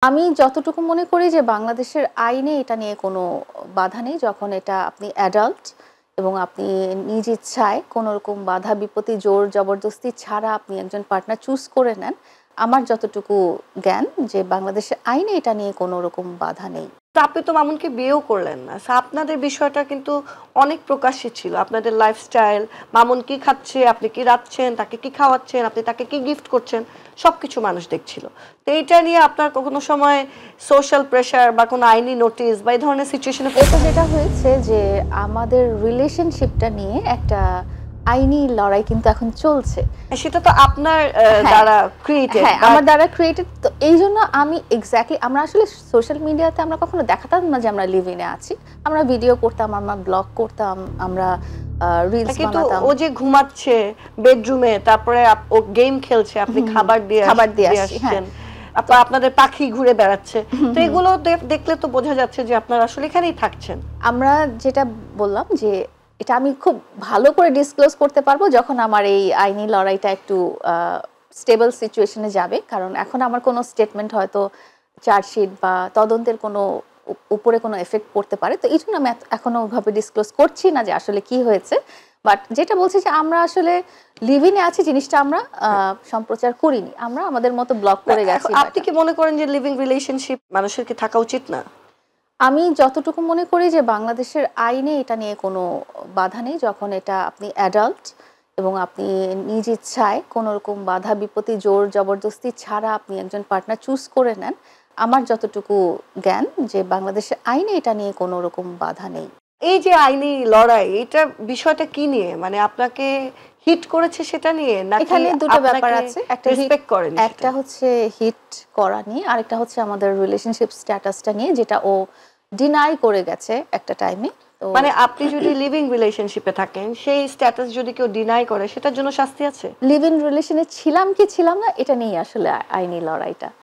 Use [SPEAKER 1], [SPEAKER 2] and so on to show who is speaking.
[SPEAKER 1] আমি যতটুকু মনে করি যে বাংলাদেশের আইনে এটা নিয়ে কোনো বাধা নেই। যখন এটা আপনি অ্যাডাল্ট এবং আপনি নিজ ইচ্ছায় কোনরকম বাধা বিপত্তি, জোর জবরদস্তি ছাড়া আপনি একজন পার্টনার চুজ করে নেন। আমার যতটুকু জ্ঞান যে বাংলাদেশের আইনে এটা নিয়ে কোনো রকম বাধা নেই।
[SPEAKER 2] তো আপনি তো মামুনকে বিয়েও করলেন না। সো আপনাদের বিষয়টা কিন্তু অনেক প্রকাশ্যে ছিল। আপনাদের লাইফস্টাইল, মামুন কি খাচ্ছে, আপনি কি রাঁধছেন, তাকে কি খাওয়াচ্ছেন, আপনি তাকে কি গিফট করছেন, সবকিছু মানুষ দেখছিল। তো এইটা নিয়ে আপনার কখনো সময় সোশ্যাল প্রেশার বা কোনো আইনি নোটিশ বা এই ধরনের সিচুয়েশনে
[SPEAKER 1] এতে যেটা হয়েছে যে আমাদের রিলেশনশিপটা নিয়ে একটা আইনি লড়াই কিন্তু এখন চলছে।
[SPEAKER 2] সেটা তো আপনার
[SPEAKER 1] হ্যাঁ,
[SPEAKER 2] দ্বারা ক্রিয়েটেড।
[SPEAKER 1] হ্যাঁ, আমার দ্বারা ক্রিয়েটেড। তো এইজন্য আমি এক্সাক্টলি আমরা আসলে সোশ্যাল মিডিয়াতে আমরা কখনো দেখাতাম না যে আমরা লিভ ইনে আছি। আমরা ভিডিও করতাম, আমরা ব্লগ করতাম, আমরা রিলস
[SPEAKER 2] কিন্তু
[SPEAKER 1] বানাতাম।
[SPEAKER 2] ও যে ঘুমাচ্ছে বেডরুমে, তারপরে ও গেম খেলছে, আপনি খাবার দিয়ে
[SPEAKER 1] আসছি। হ্যাঁ,
[SPEAKER 2] আসছেন, আপনাদের পাখি ঘুরে বেড়াচ্ছে, তো এগুলো দেখলে তো বোঝা যাচ্ছে যে আপনারা আসলে এখানেই থাকছেন।
[SPEAKER 1] আমরা যেটা বললাম যে এটা আমি খুব ভালো করে ডিসক্লোজ করতে পারবো যখন আমার এই আইনি লড়াইটা একটু স্টেবল সিচুয়েশনে যাবে। কারণ এখন আমার কোনো স্টেটমেন্ট হয়তো চার্জশিট বা তদন্তের কোনো উপরে কোনো এফেক্ট পড়তে পারে। তো এই জন্য আমি এখনো ওভাবে ডিসক্লোজ করছি না যে আসলে কি হয়েছে। বাট যেটা বলছি যে আমরা আসলে লিভ ইনে আছি জিনিসটা আমরা সম্প্রচার করিনি। আমরা আমাদের মতো ব্লগ করে গেছি।
[SPEAKER 2] আপনি কি মনে করেন যে লিভিং রিলেশনশিপ মানুষের কি থাকা উচিত না?
[SPEAKER 1] আমি যতটুকু মনে করি যে বাংলাদেশের আইনে এটা নিয়ে কোনো বাধা নেই। যখন এটা আপনি অ্যাডাল্ট এবং আপনি নিজ ইচ্ছায় কোনরকম বাধা বিপত্তি, জোর জবরদস্তি ছাড়া আপনি একজন পার্টনার চুজ করে নেন। আমার যতটুকু জ্ঞান যে বাংলাদেশের আইনে এটা নিয়ে কোনো রকম বাধা নেই।
[SPEAKER 2] এই যে আইনি লড়াই, এটা বিষয়টা কি নিয়ে? মানে আপনাকে হিট করেছে সেটা নিয়ে, নাকি
[SPEAKER 1] এখানে দুটো ব্যাপার
[SPEAKER 2] আপনাকে
[SPEAKER 1] আছে। একটা
[SPEAKER 2] রেসপেক্ট করেন সেটা?
[SPEAKER 1] একটা হচ্ছে হিট করা নিয়ে, আরেকটা হচ্ছে আমাদের রিলেশনশিপ স্ট্যাটাসটা নিয়ে, যেটা ও ডিনাই করে গেছে একটা টাইমে। তো
[SPEAKER 2] মানে আপনি যদি লিভিং রিলেশনশিপে থাকেন, সেই স্ট্যাটাস যদি কেউ ডিনাই করে, সেটার জন্য শাস্তি আছে?
[SPEAKER 1] লিভ ইন রিলেশনে ছিলাম কি ছিলাম না এটা নিয়ে আসলে আইনি লড়াইটা।